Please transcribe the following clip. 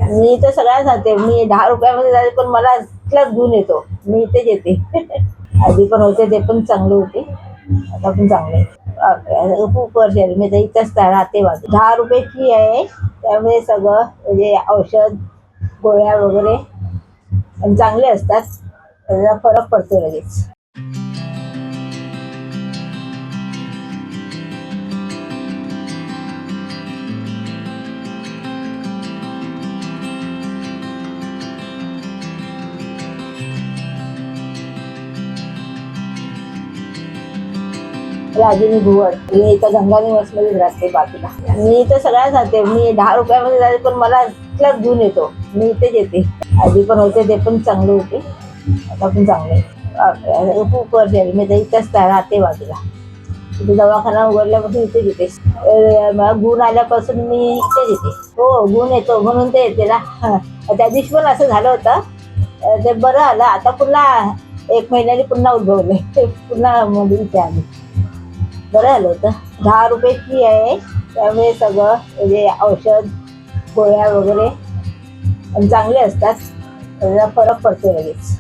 मी तर सगळ्या जाते. मी 10 रुपयामध्ये जाते, पण मला इथलाच गुण येतो. मी इथेच येते. आधी पण होते ते पण चांगले होते. आता पण चांगले आहे. खूप वर्ष झाली. मी तर इथंच राहते बघ. 10 रुपये फी आहे. त्यामुळे सगळं म्हणजे औषध, गोळ्या वगैरे पण चांगले असतात. त्याचा फरक पडतो लगेच. रागिनी भुवन. मी इथं गंगानिवासमध्येच राहते बाजूला. मी इथं सगळ्या जाते. मी 10 रुपयामध्ये जाते, पण मला इथलाच गुण येतो. मी इथेच येते. आधी पण होते ते पण चांगले होते. आता पण चांगले आहे. खूप वर्ष झाली. मी तर इथंच राहते बाजूला. इथे दवाखाना उघडल्यापासून इथेच येते. मला गुण आल्यापासून मी इथेच येते. हो, गुण येतो म्हणून ते येते ना. त्या दिवशी पण असं झालं होतं. ते बरं आलं. आता पुन्हा 1 महिन्याने पुन्हा उद्भवले. ते पुन्हा मध्ये इथे आले. बरं झालं होतं. 10 रुपये फी आहे. त्यामुळे सगळं म्हणजे औषध, गोळ्या वगैरे पण चांगले असतात. त्याचा फरक पडतो लगेच.